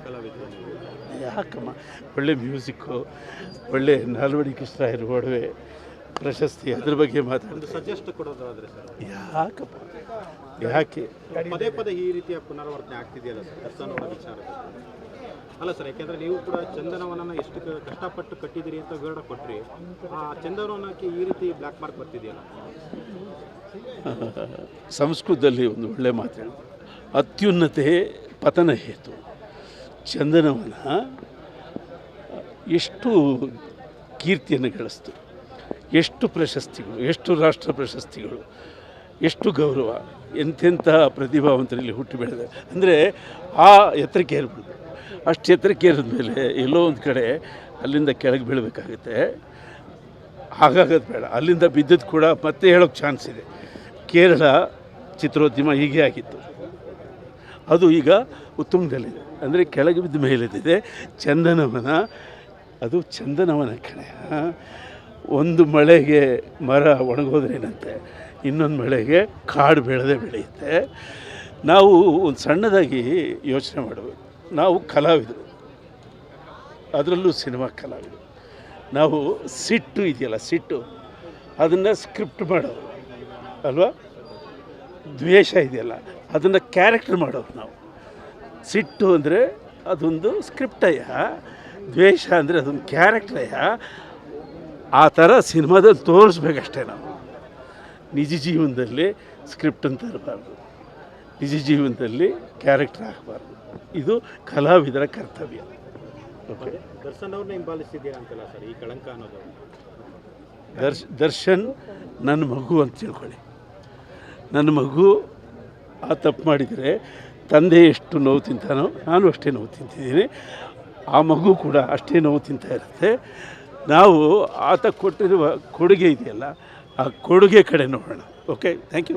ಕಲಾವಿದರು ನೀವು? ಯಾಕಮ್ಮ, ಒಳ್ಳೆ ಮ್ಯೂಸಿಕ್ಕು, ಒಳ್ಳೆ ನಾಲ್ವಡಿ ಕೃಷ್ಣರಾಯರ ಒಡವೆ ಪ್ರಶಸ್ತಿ, ಅದ್ರ ಬಗ್ಗೆ ಮಾತಾಡೋದು ಸಜೆಸ್ಟ್ ಕೊಡೋದಾದರೆ ಸರ್, ಯಾಕಪ್ಪ, ಯಾಕೆ ಪದೇ ಪದೇ ಈ ರೀತಿಯ ಪುನರಾವರ್ತನೆ ಆಗ್ತಿದೆಯಲ್ಲ ಸರ್ ದರ್ಶನ್ ಅವರ ವಿಚಾರ? ಅಲ್ಲ ಸರ್, ಯಾಕೆಂದರೆ ನೀವು ಕೂಡ ಚಂದನವನನ್ನು ಎಷ್ಟು ಕಷ್ಟಪಟ್ಟು ಕಟ್ಟಿದ್ದೀರಿ ಅಂತ ವಿವರ ಕೊಟ್ಟರಿ. ಆ ಚಂದನವನಕ್ಕೆ ಈ ರೀತಿ ಬ್ಲ್ಯಾಕ್ ಮಾರ್ಕ್ ಬರ್ತಿದೆಯಲ್ಲ? ಸಂಸ್ಕೃತದಲ್ಲಿ ಒಂದು ಒಳ್ಳೆ ಮಾತು ಹೇಳಿ, ಅತ್ಯುನ್ನತೆ ಪತನ ಹೇತು. ಚಂದನವನ ಎಷ್ಟು ಕೀರ್ತಿಯನ್ನು ಗಳಿಸ್ತು, ಎಷ್ಟು ಪ್ರಶಸ್ತಿಗಳು, ಎಷ್ಟು ರಾಷ್ಟ್ರ ಪ್ರಶಸ್ತಿಗಳು, ಎಷ್ಟು ಗೌರವ, ಎಂತೆಂಥ ಪ್ರತಿಭಾವಂತರಲ್ಲಿ ಹುಟ್ಟು ಬೆಳೆದ. ಅಂದರೆ ಆ ಎತ್ತರಕ್ಕೆ ಏರ್ಬಿಡ್ದು. ಅಷ್ಟು ಎತ್ತರಕ್ಕೆ ಏರಿದ ಮೇಲೆ ಎಲ್ಲೋ ಒಂದು ಕಡೆ ಅಲ್ಲಿಂದ ಕೆಳಗೆ ಬೀಳಬೇಕಾಗುತ್ತೆ. ಹಾಗಾಗೋದು ಬೇಡ. ಅಲ್ಲಿಂದ ಬಿದ್ದದ್ದು ಕೂಡ ಮತ್ತೆ ಹೇಳೋಕ್ಕೆ ಚಾನ್ಸ್ ಇದೆ. ಕೇರಳ ಚಿತ್ರೋದ್ಯಮ ಹೀಗೆ ಆಗಿತ್ತು, ಅದು ಈಗ ಉತ್ತುಂಗದಲ್ಲಿದೆ. ಅಂದರೆ ಕೆಳಗೆ ಬಿದ್ದ ಮೇಲಿದೆ. ಚಂದನವನ, ಅದು ಚಂದನವನ ಕಡೆ. ಒಂದು ಮಳೆಗೆ ಮರ ಒಣಗೋದ್ರೇನಂತೆ, ಇನ್ನೊಂದು ಮಳೆಗೆ ಕಾಡು ಬೆಳೆಯುತ್ತೆ. ನಾವು ಒಂದು ಸಣ್ಣದಾಗಿ ಯೋಚನೆ ಮಾಡಬೇಕು. ನಾವು ಕಲಾವಿದರು, ಅದರಲ್ಲೂ ಸಿನಿಮಾ ಕಲಾವಿದರು. ನಾವು ಸಿಟ್ಟು ಇದೆಯಲ್ಲ, ಸಿಟ್ಟು, ಅದನ್ನು ಸ್ಕ್ರಿಪ್ಟ್ ಮಾಡೋರು ಅಲ್ವಾ? ದ್ವೇಷ ಇದೆಯಲ್ಲ, ಅದನ್ನು ಕ್ಯಾರೆಕ್ಟರ್ ಮಾಡೋರು ನಾವು. ಸಿಟ್ಟು ಅಂದರೆ ಅದೊಂದು ಸ್ಕ್ರಿಪ್ಟಯ್ಯ, ದ್ವೇಷ ಅಂದರೆ ಅದೊಂದು ಕ್ಯಾರೆಕ್ಟರಯ್ಯ. ಆ ಥರ ಸಿನಿಮಾದಲ್ಲಿ ತೋರಿಸ್ಬೇಕಷ್ಟೇ ನಾವು. ನಿಜ ಜೀವನದಲ್ಲಿ ಸ್ಕ್ರಿಪ್ಟ್ ಅಂತ ಇರಬಾರ್ದು, ನಿಜ ಜೀವನದಲ್ಲಿ ಕ್ಯಾರೆಕ್ಟರ್ ಆಗಬಾರ್ದು. ಇದು ಕಲಾವಿದರ ಕರ್ತವ್ಯ. ಓಕೆ, ದರ್ಶನ್ ಅವ್ರನ್ನ ಹಿಂಬಾಲಿಸಿದ್ದೀರಾ ಅಂತಲ್ಲ ಸರ್ ಈ ಕಳಂಕ ಅನ್ನೋದು? ದರ್ಶನ್ ನನ್ನ ಮಗು ಅಂತ ತಿಳ್ಕೊಳ್ಳಿ. ನನ್ನ ಮಗು ಆ ತಪ್ಪು ಮಾಡಿದರೆ ತಂದೆ ಎಷ್ಟು ನೋವು ತಿಂತಾನೋ ನಾನು ಅಷ್ಟೇ ನೋವು ತಿಂತಿದ್ದೀನಿ. ಆ ಮಗು ಕೂಡ ಅಷ್ಟೇ ನೋವು ತಿಂತಾ ಇರುತ್ತೆ. ನಾವು ಆತ ಕೊಟ್ಟಿರುವ ಕೊಡುಗೆ ಇದೆಯಲ್ಲ, ಆ ಕೊಡುಗೆ ಕಡೆ ನೋಡೋಣ. Okay, thank you.